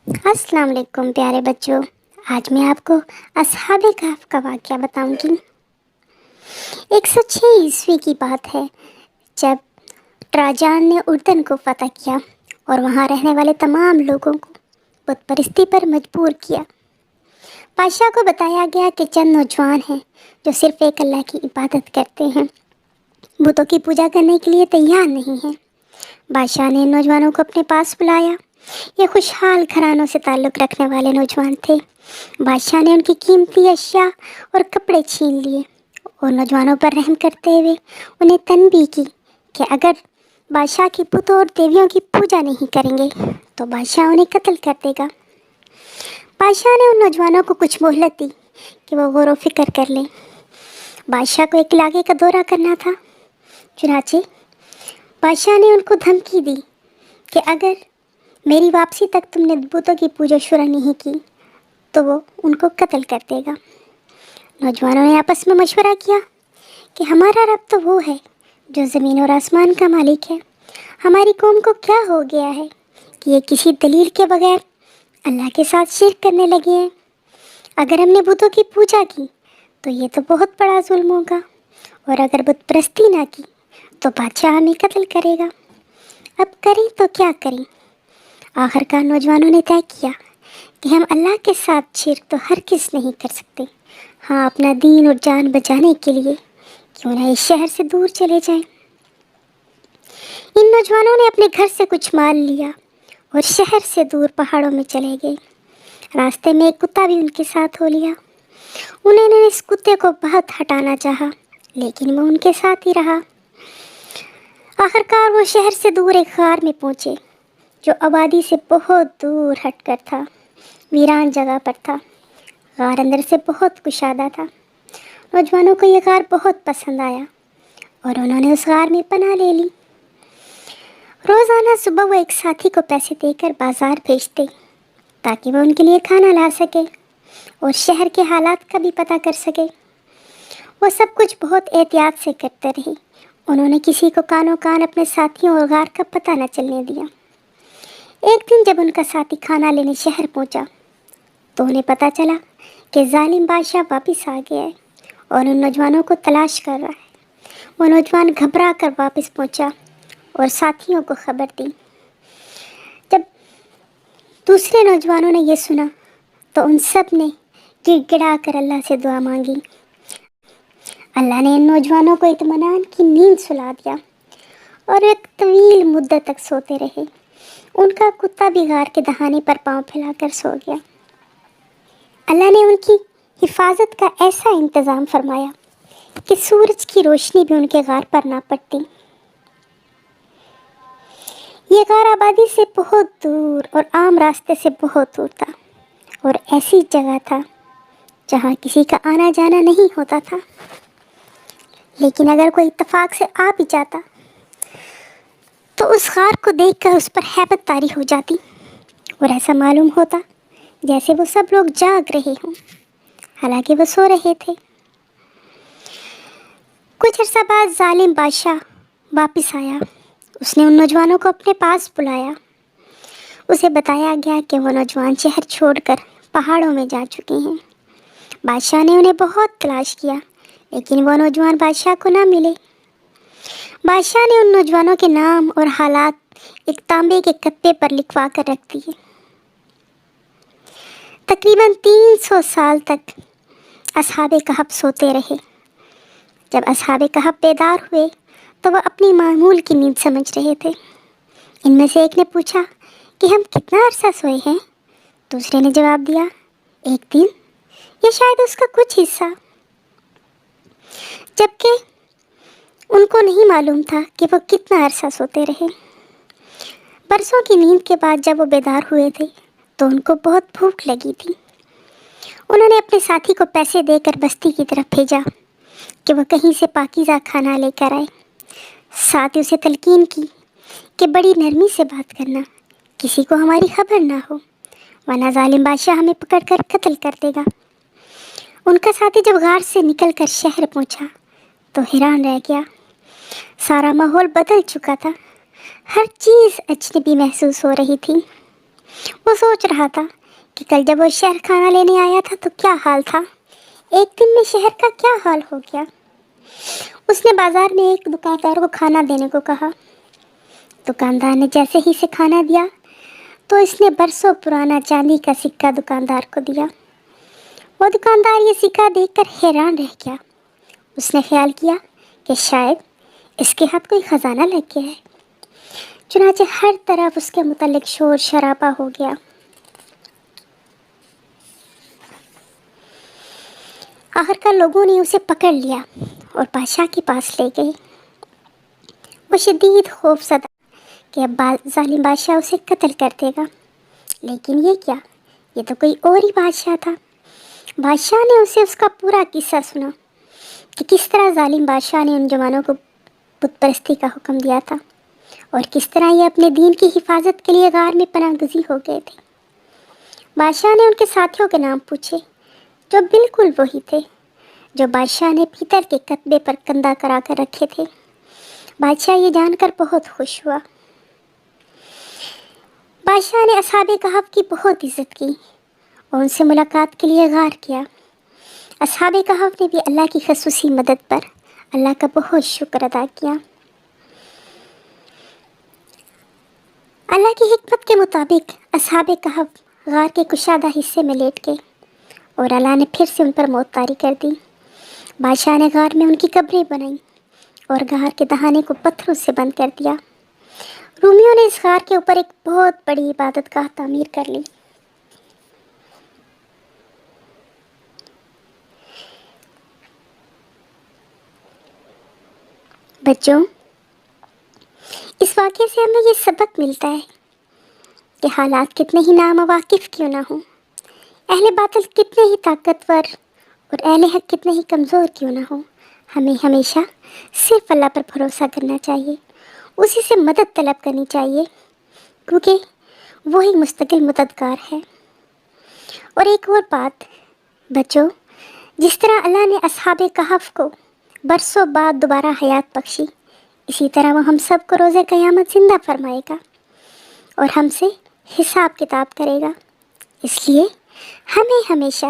السلام علیکم پیارے بچوں، آج میں آپ کو اصحاب کہف کا واقعہ بتاؤں گی۔ 106 کی بات ہے جب ٹراجان نے اردن کو فتح کیا اور وہاں رہنے والے تمام لوگوں کو بت پرستی پر مجبور کیا۔ بادشاہ کو بتایا گیا کہ چند نوجوان ہیں جو صرف ایک اللہ کی عبادت کرتے ہیں، بتوں کی پوجا کرنے کے لیے تیار نہیں ہیں۔ بادشاہ نے ان نوجوانوں کو اپنے پاس بلایا۔ یہ خوشحال گھرانوں سے تعلق رکھنے والے نوجوان تھے۔ بادشاہ نے ان کی قیمتی اشیاء اور کپڑے چھین لیے اور نوجوانوں پر رحم کرتے ہوئے انہیں تنبیہ کی کہ اگر بادشاہ کی بتوں اور دیویوں کی پوجا نہیں کریں گے تو بادشاہ انہیں قتل کر دے گا۔ بادشاہ نے ان نوجوانوں کو کچھ مہلت دی کہ وہ غور و فکر کر لیں۔ بادشاہ کو ایک علاقے کا دورہ کرنا تھا، چنانچہ بادشاہ نے ان کو دھمکی دی کہ اگر میری واپسی تک تم نے بتوں کی پوجا شروع نہیں کی تو وہ ان کو قتل کر دے گا۔ نوجوانوں نے آپس میں مشورہ کیا کہ ہمارا رب تو وہ ہے جو زمین اور آسمان کا مالک ہے، ہماری قوم کو کیا ہو گیا ہے کہ یہ کسی دلیل کے بغیر اللہ کے ساتھ شرک کرنے لگے ہیں۔ اگر ہم نے بتوں کی پوجا کی تو یہ تو بہت بڑا ظلم ہوگا، اور اگر بت پرستی نہ کی تو بادشاہ ہمیں قتل کرے گا۔ اب کریں تو کیا کریں؟ آخر کار نوجوانوں نے طے کیا کہ ہم اللہ کے ساتھ شرک تو ہرگز نہیں کر سکتے، ہاں اپنا دین اور جان بچانے کے لیے کیوں نہ اس شہر سے دور چلے جائیں۔ ان نوجوانوں نے اپنے گھر سے کچھ مال لیا اور شہر سے دور پہاڑوں میں چلے گئے۔ راستے میں ایک کتا بھی ان کے ساتھ ہو لیا۔ انہوں نے اس کتے کو بہت ہٹانا چاہا لیکن وہ ان کے ساتھ ہی رہا۔ آخر کار وہ شہر سے دور ایک غار میں پہنچے جو آبادی سے بہت دور ہٹ کر تھا، ویران جگہ پر تھا۔ غار اندر سے بہت کشادہ تھا۔ نوجوانوں کو یہ غار بہت پسند آیا اور انہوں نے اس غار میں پناہ لے لی۔ روزانہ صبح وہ ایک ساتھی کو پیسے دے کر بازار بھیجتے تاکہ وہ ان کے لیے کھانا لا سکے اور شہر کے حالات کا بھی پتہ کر سکے۔ وہ سب کچھ بہت احتیاط سے کرتے رہے۔ انہوں نے کسی کو کانوں کان اپنے ساتھیوں اور غار کا پتہ نہ چلنے دیا۔ ایک دن جب ان کا ساتھی کھانا لینے شہر پہنچا تو انہیں پتہ چلا کہ ظالم بادشاہ واپس آ گیا ہے اور ان نوجوانوں کو تلاش کر رہا ہے۔ وہ نوجوان گھبرا کر واپس پہنچا اور ساتھیوں کو خبر دی۔ جب دوسرے نوجوانوں نے یہ سنا تو ان سب نے گڑ گڑا کر اللہ سے دعا مانگی۔ اللہ نے ان نوجوانوں کو اطمینان کی نیند سلا دیا اور ایک طویل مدت تک سوتے رہے۔ ان کا کتا بھی غار کے دہانے پر پاؤں پھیلا کر سو گیا۔ اللہ نے ان کی حفاظت کا ایسا انتظام فرمایا کہ سورج کی روشنی بھی ان کے غار پر نہ پڑتی۔ یہ غار آبادی سے بہت دور اور عام راستے سے بہت دور تھا اور ایسی جگہ تھا جہاں کسی کا آنا جانا نہیں ہوتا تھا، لیکن اگر کوئی اتفاق سے آ بھی جاتا تو اس غار کو دیکھ کر اس پر ہیبت طاری ہو جاتی اور ایسا معلوم ہوتا جیسے وہ سب لوگ جاگ رہے ہوں، حالانکہ وہ سو رہے تھے۔ کچھ عرصہ بعد ظالم بادشاہ واپس آیا۔ اس نے ان نوجوانوں کو اپنے پاس بلایا۔ اسے بتایا گیا کہ وہ نوجوان شہر چھوڑ کر پہاڑوں میں جا چکے ہیں۔ بادشاہ نے انہیں بہت تلاش کیا لیکن وہ نوجوان بادشاہ کو نہ ملے۔ بادشاہ نے ان نوجوانوں کے نام اور حالات ایک تانبے کے کپے پر لکھوا کر رکھ دیے۔ تقریباً 300 سال تک اصحاب کہف سوتے رہے۔ جب اصحاب کہف بیدار ہوئے تو وہ اپنی معمول کی نیند سمجھ رہے تھے۔ ان میں سے ایک نے پوچھا کہ ہم کتنا عرصہ سوئے ہیں؟ دوسرے نے جواب دیا، ایک دن یا شاید اس کا کچھ حصہ، جبکہ ان کو نہیں معلوم تھا کہ وہ کتنا عرصہ سوتے رہے۔ برسوں کی نیند کے بعد جب وہ بیدار ہوئے تھے تو ان کو بہت بھوک لگی تھی۔ انہوں نے اپنے ساتھی کو پیسے دے کر بستی کی طرف بھیجا کہ وہ کہیں سے پاکیزہ کھانا لے کر آئے۔ ساتھ ہی اسے تلقین کی کہ بڑی نرمی سے بات کرنا، کسی کو ہماری خبر نہ ہو ورنہ ظالم بادشاہ ہمیں پکڑ کر قتل کر دے گا۔ ان کا ساتھی جب غار سے نکل کر شہر پہنچا تو حیران رہ گیا۔ سارا ماحول بدل چکا تھا، ہر چیز اجنبی محسوس ہو رہی تھی۔ وہ سوچ رہا تھا کہ کل جب وہ شہر کھانا لینے آیا تھا تو کیا حال تھا، ایک دن میں شہر کا کیا حال ہو گیا۔ اس نے بازار میں ایک دکاندار کو کھانا دینے کو کہا۔ دکاندار نے جیسے ہی اسے کھانا دیا تو اس نے برسوں پرانا چاندی کا سکہ دکاندار کو دیا۔ وہ دکاندار یہ سکہ دیکھ کر حیران رہ گیا۔ اس نے خیال کیا کہ شاید اس کے ہاتھ کوئی خزانہ لگ گیا ہے۔ چنانچہ ہر طرف اس کے متعلق شور شرابہ ہو گیا۔ آخرکار لوگوں نے اسے پکڑ لیا اور بادشاہ کے پاس لے گئے۔ وہ شدید خوف زدہ کہ اب ظالم بادشاہ اسے قتل کر دے گا، لیکن یہ کیا، یہ تو کوئی اور ہی بادشاہ تھا۔ بادشاہ نے اسے اس کا پورا قصہ سنا کہ کس طرح ظالم بادشاہ نے ان جوانوں کو بت پرستی کا حکم دیا تھا اور کس طرح یہ اپنے دین کی حفاظت کے لیے غار میں پناہ گزین ہو گئے تھے۔ بادشاہ نے ان کے ساتھیوں کے نام پوچھے، جو بالکل وہی تھے جو بادشاہ نے پیتل کے کتبے پر کندہ کرا کر رکھے تھے۔ بادشاہ یہ جان کر بہت خوش ہوا۔ بادشاہ نے اصحاب کہف کی بہت عزت کی اور ان سے ملاقات کے لیے غار کیا۔ اصحاب کہف نے بھی اللہ کی خصوصی مدد پر اللہ کا بہت شکر ادا کیا۔ اللہ کی حکمت کے مطابق اصحاب کہف غار کے کشادہ حصے میں لیٹ گئے اور اللہ نے پھر سے ان پر موت طاری کر دی۔ بادشاہ نے غار میں ان کی قبریں بنائیں اور غار کے دہانے کو پتھروں سے بند کر دیا۔ رومیوں نے اس غار کے اوپر ایک بہت بڑی عبادت گاہ تعمیر کر لی۔ بچوں، اس واقعے سے ہمیں یہ سبق ملتا ہے کہ حالات کتنے ہی نامواقف کیوں نہ ہوں، اہل باطل کتنے ہی طاقتور اور اہل حق کتنے ہی کمزور کیوں نہ ہوں، ہمیں ہمیشہ صرف اللہ پر بھروسہ کرنا چاہیے، اسی سے مدد طلب کرنی چاہیے، کیونکہ وہی مستقل مددگار ہے۔ اور ایک اور بات بچوں، جس طرح اللہ نے اصحاب کہف کو برسوں بعد دوبارہ حیات بخشی، اسی طرح وہ ہم سب کو روز قیامت زندہ فرمائے گا اور ہم سے حساب کتاب کرے گا۔ اس لیے ہمیں ہمیشہ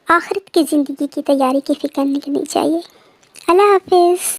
آخرت کی زندگی کی تیاری کی فکر نہیں کرنی چاہیے۔ اللہ حافظ۔